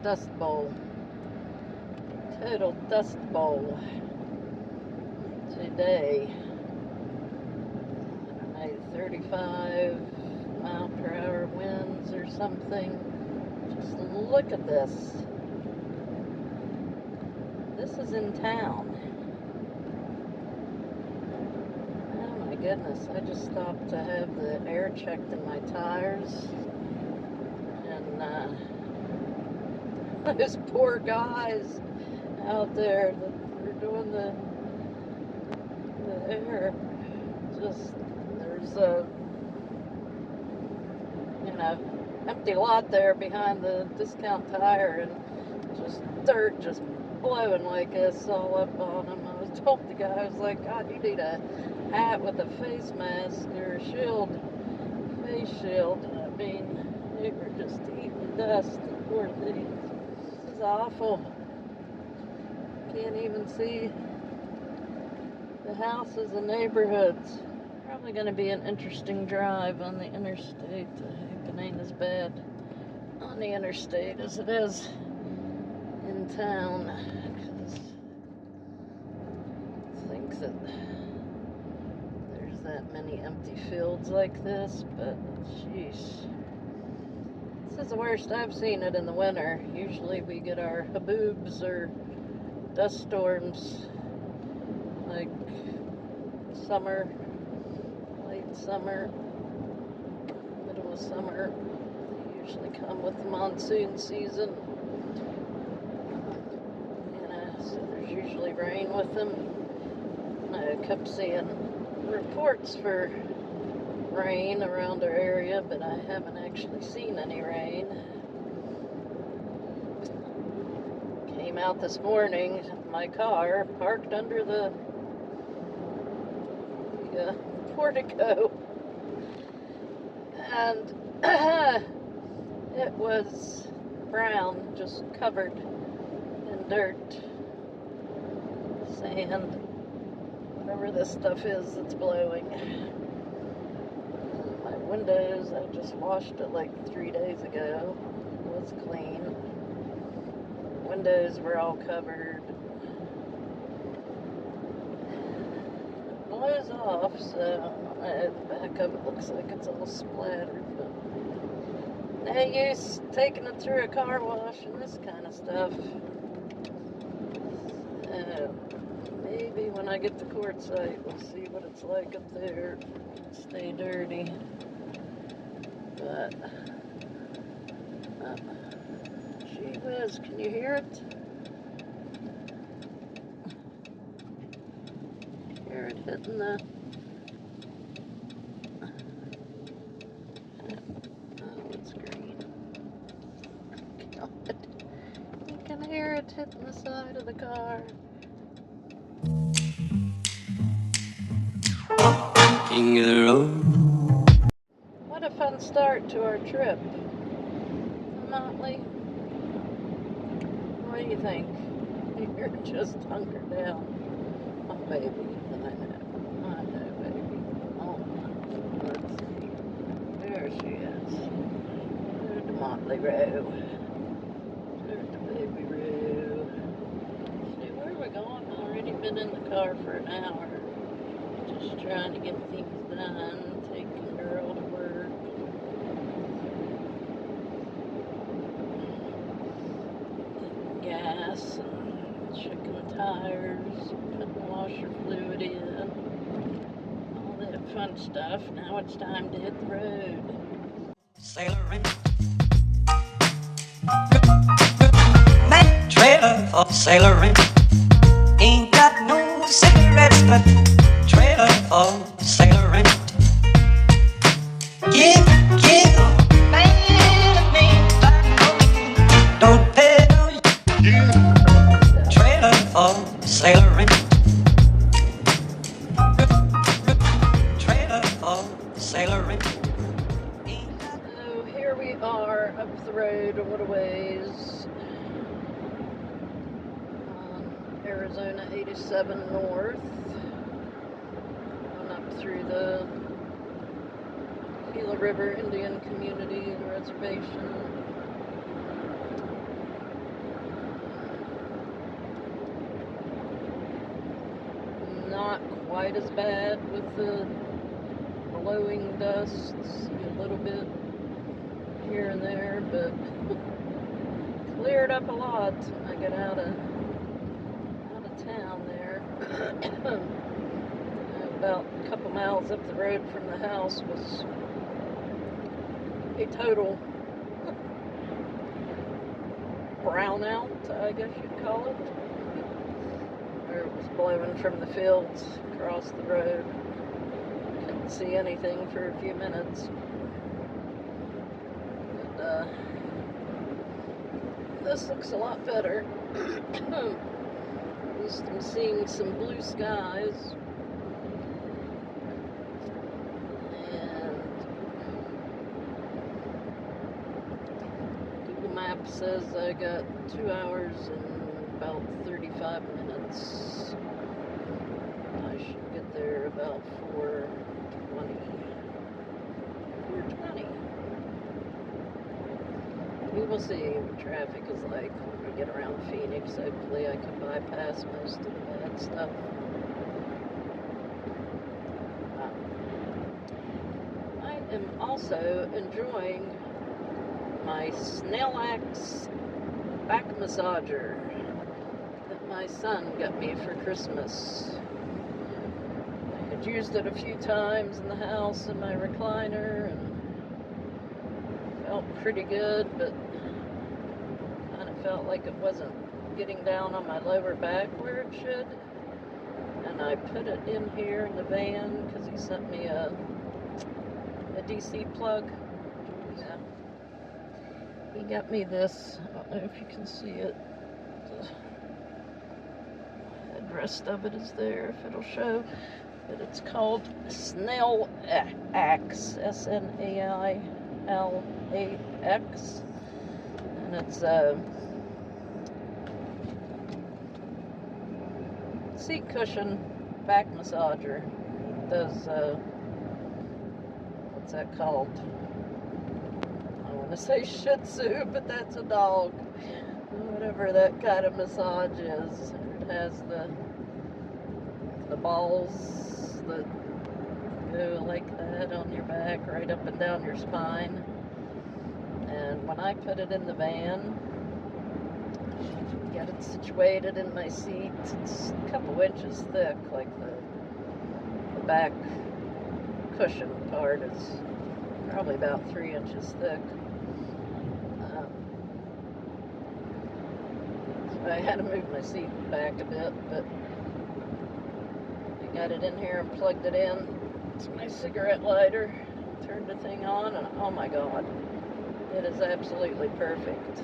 dust bowl. Total dust bowl. Today. I don't know, 35 mile per hour winds or something. Just look at this. This is in town. Oh my goodness, I just stopped to have the air checked in my tires. And those poor guys out there that were doing the air, just, there's a, empty lot there behind the discount tire, and just dirt just blowing like this all up on them. I was told the guy, I was like, God, you need a hat with a face mask or a shield, face shield. I mean, they were just eating dust, the poor things. This is awful. Can't even see the houses and neighborhoods. Probably going to be an interesting drive on the interstate. It ain't as bad on the interstate as it is in town. Because I think that there's that many empty fields like this, but jeez. This is the worst I've seen it in the winter. Usually we get our haboobs or dust storms like summer, late summer, middle of summer. They usually come with the monsoon season. So there's usually rain with them. I kept seeing reports for rain around our area, but I haven't actually seen any rain. Came out this morning, my car parked under the portico, and it was brown, just covered in dirt, sand, whatever this stuff is that's blowing. My windows, I just washed it like 3 days ago. It was clean. Windows were all covered. It blows off, so the back of it looks like it's all splattered, but no use taking it through a car wash and this kind of stuff. Maybe when I get to Quartzsite, we'll see what it's like up there. Stay dirty. But, gee whiz, can you hear it? Hear it hitting the... Oh, it's green. God. You can hear it hitting the side of the car. King of the road. What a fun start to our trip. Motley, what do you think? You're just hunkered down. Oh, baby. I know, baby. Oh, let's see. There she is. There's the Motley Rue. There's the baby Rue. See, where are we going? I've already been in the car for an hour. Just trying to get things done, taking girl to work. Getting gas and checking tires, putting washer fluid in, all that fun stuff. Now it's time to hit the road. Sailoring. Man, trailer for sailoring. Ain't got no cigarettes, but trailer for sailoring. Give, man, me, don't pay no. Trailer for sailoring. Trailer for sailoring. So here we are up the road a little ways on Arizona 87 North. Going up through the Gila River Indian Community, the reservation. quite as bad with the blowing dust. A little bit here and there, but cleared up a lot. I got out of town there. About a couple miles up the road from the house was a total brownout, I guess you'd call it. Where it was blowing from the fields across the road. Couldn't see anything for a few minutes. But, this looks a lot better. At least I'm seeing some blue skies. And Google Maps says I got 2 hours and about 35 minutes. I should get there about 4:20. We will see what traffic is like when we get around Phoenix. Hopefully I can bypass most of the bad stuff. I am also enjoying my Snailax back massager that my son got me for Christmas. I had used it a few times in the house in my recliner and felt pretty good, but kind of felt like it wasn't getting down on my lower back where it should. And I put it in here in the van because he sent me a DC plug. Yeah. He got me this. I don't know if you can see it. The headrest of it is there, if it'll show. But it's called Snailax, SNAILAX, and it's a seat cushion back massager. It does, what's that called? I want to say shiatsu, but that's a dog. Whatever that kind of massage is. It has the balls that go like that on your back, right up and down your spine. And when I put it in the van, get it situated in my seat, it's a couple inches thick, like the back cushion part is probably about 3 inches thick. So I had to move my seat back a bit, but I got it in here and plugged it in. It's my cigarette lighter. Turned the thing on, and oh my god, it is absolutely perfect.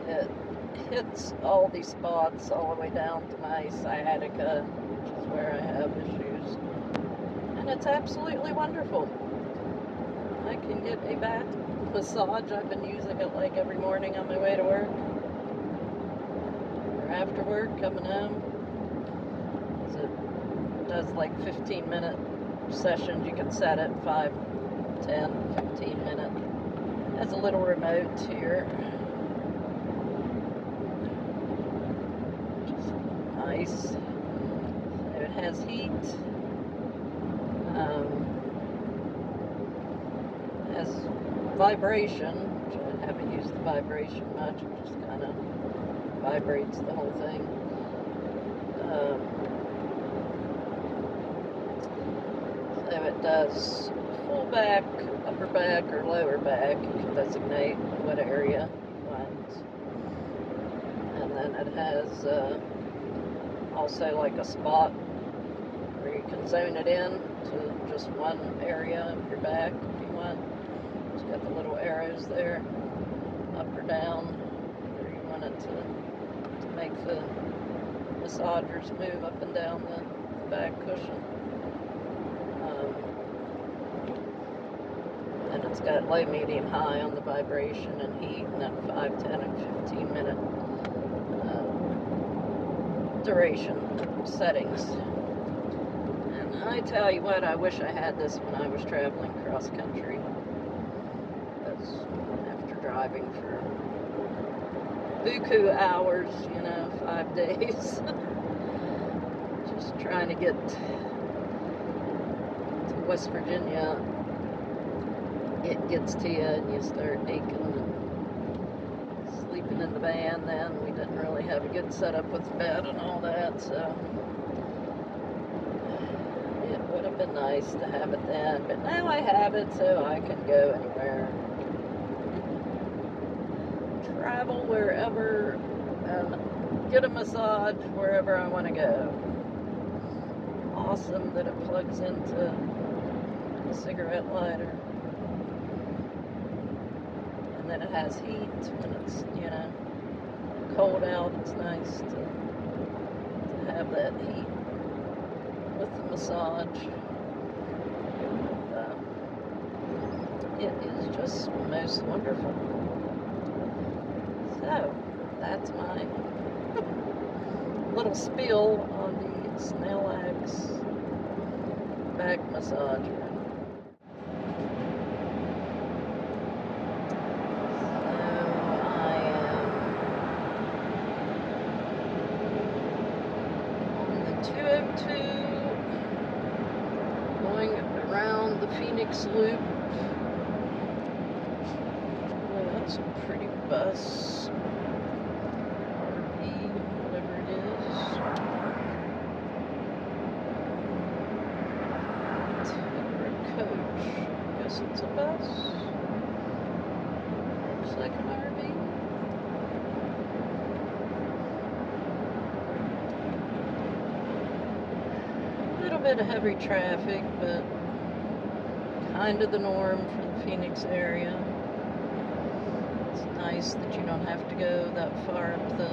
It hits all these spots all the way down to my sciatica, which is where I have issues. And it's absolutely wonderful. I can get a back massage. I've been using it like every morning on my way to work. Or after work, coming home. It does like 15-minute sessions. You can set it 5, 10, 15 minute. It has a little remote here. Which is nice. It has heat. It has vibration, which I haven't used the vibration much. It just kind of vibrates the whole thing. So it does full back, upper back, or lower back. You can designate what area you want. And then it has also like a spot where you can zone it in to just one area of your back if you want. It's got the little arrows there, up or down, where you want it to make the massagers move up and down the back cushion. And it's got low, medium, high on the vibration and heat, and then 5, 10, and 15 minute duration settings. And I tell you what, I wish I had this when I was traveling cross country. Because after driving for buku hours, 5 days, just trying to get to West Virginia. It gets to you and you start aching and sleeping in the van. Then we didn't really have a good setup with the bed and all that, so it would have been nice to have it then, but now I have it so I can go anywhere, travel wherever, and get a massage wherever I want to go. Awesome that it plugs into a cigarette lighter. And then it has heat when it's, you know, cold out. It's nice to have that heat with the massage. It is just most wonderful. So, that's my little spiel on the Snailax back massager. Going around the Phoenix Loop. Oh, that's a pretty bus. RV, whatever it is. Or a coach. I guess it's a bus. Looks like an RV. Bit of heavy traffic, but kind of the norm for the Phoenix area. It's nice that you don't have to go that far up the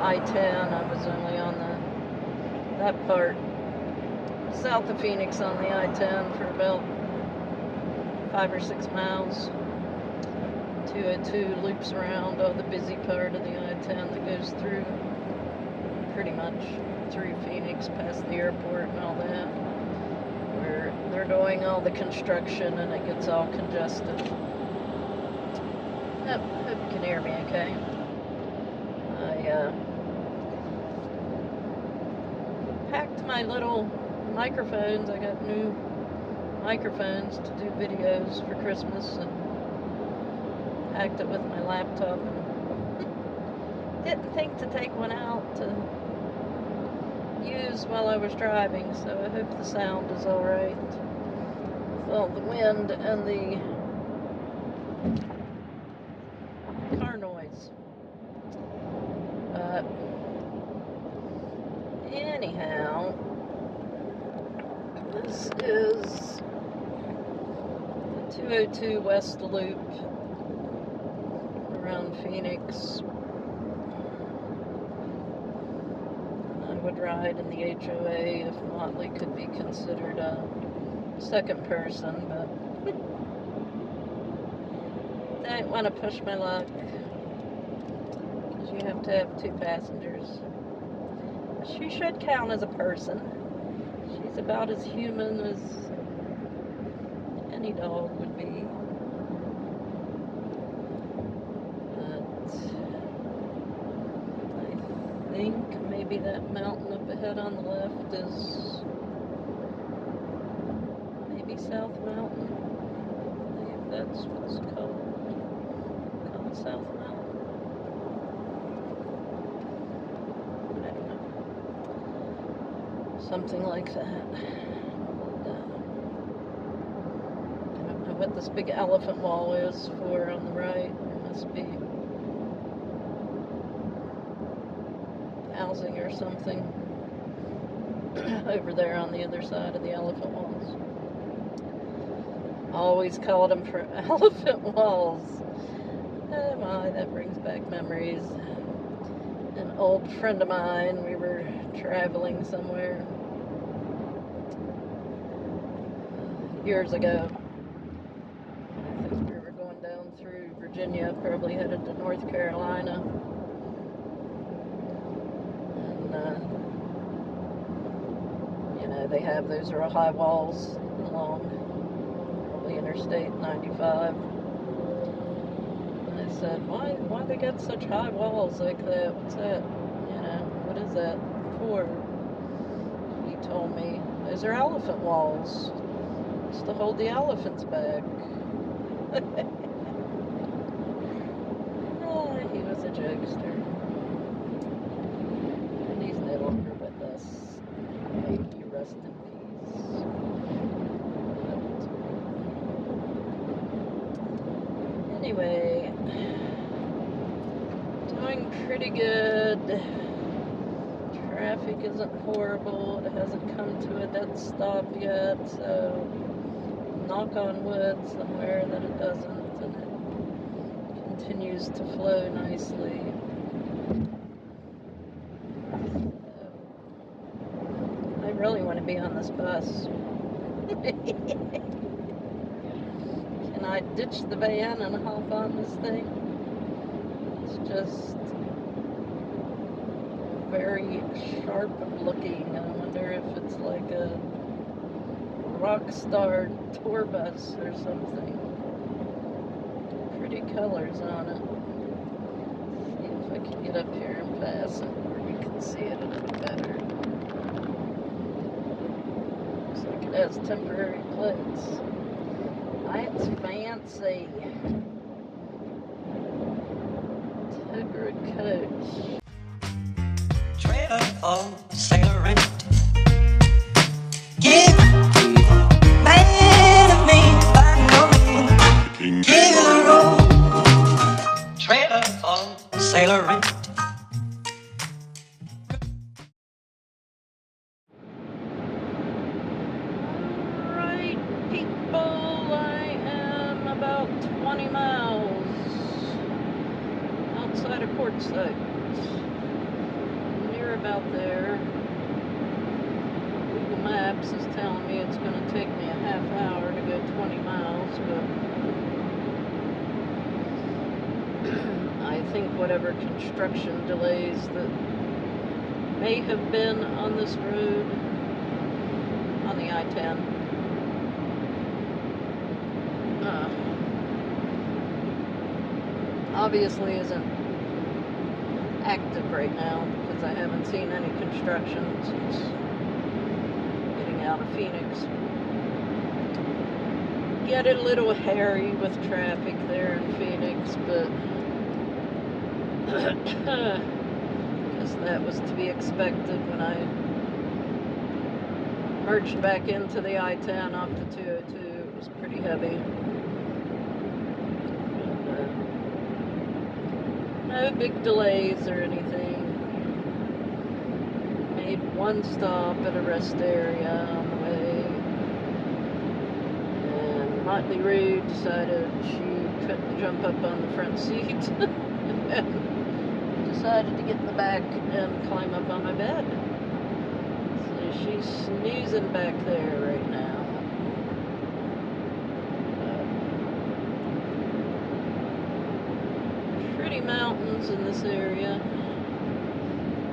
I-10. I was only on that part south of Phoenix on the I-10 for about 5 or 6 miles. 202 loops around all the busy part of the I-10 that goes through pretty much through Phoenix, past the airport and all that, where they're doing all the construction and it gets all congested. Hope you can hear me okay. I packed my little microphones. I got new microphones to do videos for Christmas, and packed it with my laptop and didn't think to take one out to use while I was driving, so I hope the sound is alright with all the wind and the car noise. But anyhow, this is the 202 West Loop around Phoenix. Would ride in the HOA if Motley could be considered a second person, but I don't want to push my luck because you have to have 2 passengers. She should count as a person. She's about as human as any dog would be. I think maybe that mountain up ahead on the left is maybe South Mountain. I think that's what's called South Mountain. I don't know. Something like that. I don't know what this big elephant wall is for on the right. There must be housing or something over there on the other side of the elephant walls. Always called them for elephant walls. Oh my, that brings back memories. An old friend of mine, we were traveling somewhere years ago. I think we were going down through Virginia, probably headed to North Carolina. You know, they have those real high walls along probably Interstate 95. And I said, why they got such high walls like that? What's that? You know, what is that for? He told me, those are elephant walls. It's to hold the elephants back. Oh, he was a jokester. And he's no longer with us. May he rest in peace. But anyway, doing pretty good. Traffic isn't horrible. It hasn't come to a dead stop yet, so knock on wood somewhere that it doesn't, and it continues to flow nicely. I really want to be on this bus. Can I ditch the van and hop on this thing? It's just very sharp looking. I wonder if it's like a rock star tour bus or something. Pretty colors on it. See if I can get up here and pass it where we can see it a little better. Looks like it has temporary plates. That's fancy. Tegra coach. Trailer for sailor rent. Give man of me by no means. King of the road. Trailer for sailor rent. Right, people, I am about 20 miles outside of Quartzsite. Near about there. Google Maps is telling me it's going to take me a half hour to go 20 miles, but I think whatever construction delays that may have been on this road, on the I-10, obviously isn't active right now, because I haven't seen any construction since getting out of Phoenix. Get a little hairy with traffic there in Phoenix, but I guess that was to be expected when I merged back into the I-10 off the 202. It was pretty heavy. No big delays or anything. Made one stop at a rest area on the way. And Motley Rue decided she couldn't jump up on the front seat. And decided to get in the back and climb up on my bed. So she's snoozing back there right now. Pretty mountains in this area.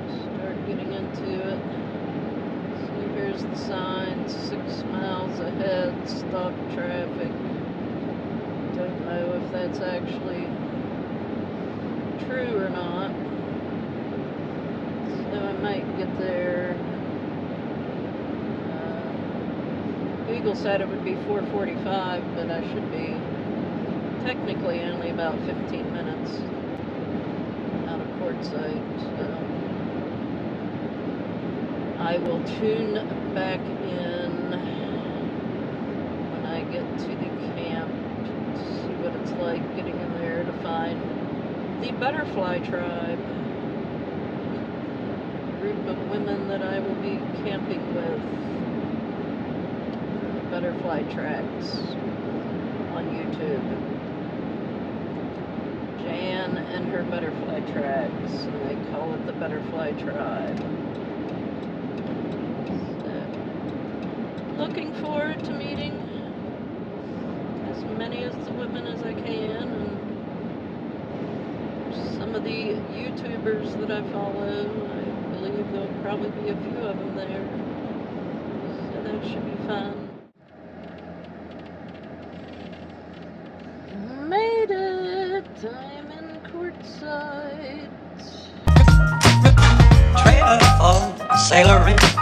Start getting into it. So here's the sign, 6 miles ahead, stop traffic. Don't know if that's actually true or not. So I might get there. Google said it would be 4:45, but I should be technically only about 15 minutes out of Quartzsite. So I will tune back in when I get to the camp to see what it's like getting in there to find the butterfly tribe. Group of women that I will be camping with. Butterfly tracks on YouTube. Jan and her butterfly tracks, and they call it the Butterfly Tribe. So, looking forward to meeting as many as the women as I can, and some of the YouTubers that I follow. I believe there'll probably be a few of them there, so that should be fun. Made it! I'm in Quartzsite. Trailer for sailor in.